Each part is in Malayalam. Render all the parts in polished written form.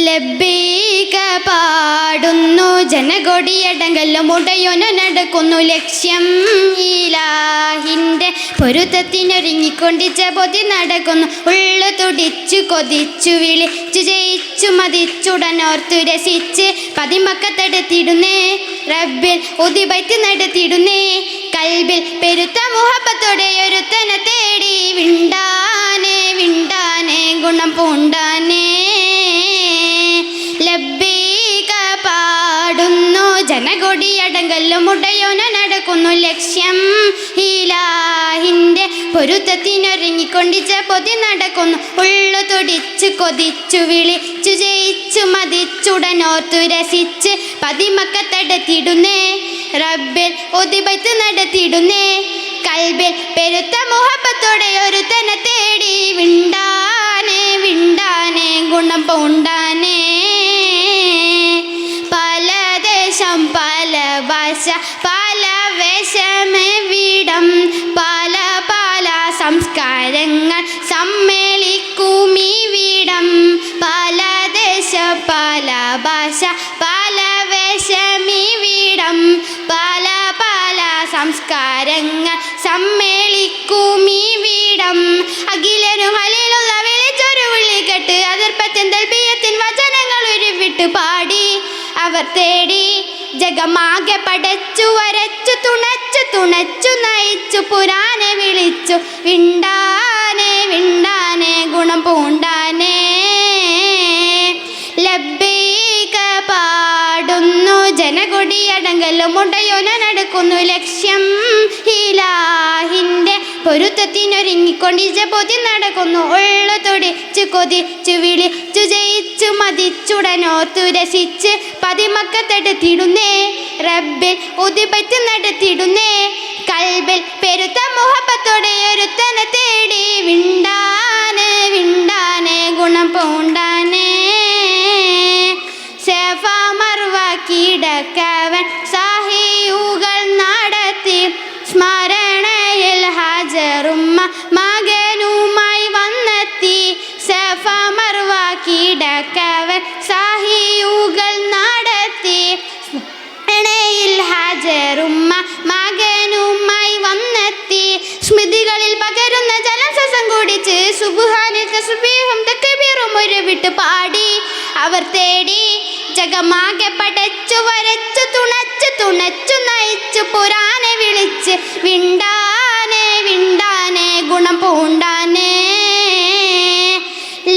ലബ്ബൈക പാടുന്നു ജനകൊടിയടങ്കല്ലും ഉടയൊന നടക്കുന്നു ലക്ഷ്യം ഇലാഹിൻ്റെ പൊരുത്തത്തിനൊരുങ്ങിക്കൊണ്ടിച്ച പൊതി നടക്കുന്നു ഉള്ളു തുടിച്ചു കൊതിച്ചു വിളിച്ചു ജയിച്ചു മതിച്ചുടനോർത്തു രസിച്ച് പതിമക്കത്തെടുത്തിടുന്നേ റബ്ബിൽ ഉദിബൈത്ത് നടത്തിയിടുന്നേ കൽബിൽ പെരുത്ത മുഹബത്തോടെ ഒരുത്തനെ തേടി വിണ്ടാനെ വിണ്ടാനെ ഗുണം പൂണ്ടാനേ ലബ്ബൈക പാടുന്നു ജനകൊടിയടങ്കല്ലും ഉടയോന നടക്കുന്നു ലക്ഷ്യം ഇലാഹിൻ്റെ പൊരുത്തത്തിനൊരുങ്ങിക്കൊണ്ടിച്ച പൊതി നടക്കുന്നു ഉള്ളു തുടിച്ചു കൊതിച്ചു വിളിച്ചു ജയിച്ചു മതിച്ചുടനോർത്തു രസിച്ച് പതിമക്കത്തെടുത്തിടുന്നേ റബ്ബിൽ ഉദിബൈത്ത് നടത്തിയിടുന്നേ കൽബിൽ പെരുത്ത മുഹബത്തോടെ ഒരുത്തനെ തേടി വിണ്ടാനെ വിണ്ടാനെ ഗുണം പൂണ്ടാനേ പല ദേശം പല ഭാഷ പല വേഷമെവിടം പല പല സംസ്കാരങ്ങൾ സമ്മേളിക്കുമിവിടം പല ദേശ പല ഭാഷ പല വേഷമിവിടം പല പല സംസ്കാരങ്ങൾ സമ്മേളിക്കുമിവിടം അഖിലനു ഹലീലുള്ള വിളിച്ചൊരു വിളികെട്ട് അതിർപ്പത്തിൻ തൽബിയത്തിൻ വചനങ്ങൾ ഉരുവിട്ട് പാടി അവർ തേടി ജഗമാകെ പടച്ചു വരച്ചു തുണച്ചു തുണച്ചു നയിച്ചു പുരാനെ വിളിച്ചു വിണ്ടാനെ വിണ്ടാനെ ഗുണം പൂണ്ടാനേ ലബ്ബൈക പാടുന്നു ജനകൊടിയടങ്കല്ലും ഉടയോന നടക്കുന്നു ലക്ഷ്യം ഇലാഹിൻ്റെ പൊരുത്തത്തിനൊരുങ്ങിക്കൊണ്ടിച്ച പൊതി നടക്കുന്നു ഉള്ളു തുടിച്ചു കൊതിച്ചു വിളിച്ചു ജയിച്ചു മതിച്ചുടനോർത്തു രസിച്ച് പതിമക്കത്തെടുത്തിടുന്നേ റബ്ബിൽ ഉദിബൈത്ത് നടത്തിയിടുന്നേ കൽബിൽ പെരുത്ത മുഹബത്തോടെ ഒരുത്തനെ തേടി വിണ്ടാനെ വിണ്ടാനെ ഗുണം പൂണ്ടാനേ സഫ മർവ കീടക്കവൻ സാഹിയുകൾ നടത്തി സ്മരണയിൽ ഹാജറുമ്മ മകനുമായി വന്നെത്തി സഫ മർവ കീടക്കവൻ സാഹിയുകൾ നടത്തി സ്മരണയിൽ ഹാജറുമ്മ മകനുമായി വന്നെത്തി സ്മൃതികളിൽ പകരുന്ന ജലസസം കുടിച്ച് സുബ്ഹാനിൽ തസ്ബീഹും തക്ബീറും ഉരുവിട്ട് പാടി അവർ തേടി ജഗമാകെ പടച്ചു വരച്ചു തുണച്ചു തുണച്ചു നയിച്ചു പുരാനെ വിളിച്ച് വിണ്ടാനെ വിണ്ടാനെ ഗുണം പൂണ്ടാനേ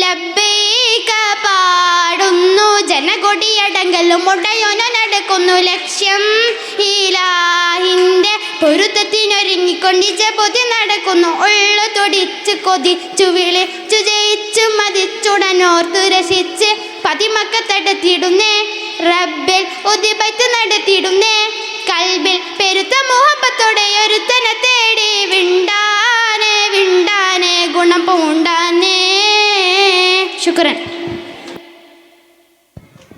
ലബ്ബൈക പാടുന്നു ജനകൊടിയടങ്കല്ലും ഉടയോന നടക്കുന്നു ലക്ഷ്യം ഇലാഹിൻ്റെ പൊരുത്തത്തിനൊരുങ്ങിക്കൊണ്ടിച്ച പൊതി നടക്കുന്നു ഉള്ളു തുടിച്ചു കൊതിച്ചു വിളിച്ചു ജയിച്ചു മതിച്ചുടനോർത്തു രസിച്ച് പതിമക്കത്തെടുത്തിടുന്നേ റബ്ബിൽ ഉദിബൈത്ത് നടത്തിയിടുന്നേ കൽബിൽ പെരുത്ത മുഹബത്തോടെ ഒരുത്തനെ തേടി വിണ്ടാനെ വിണ്ടാനെ ഗുണം പൂണ്ടാനേ ശുക്രൻ.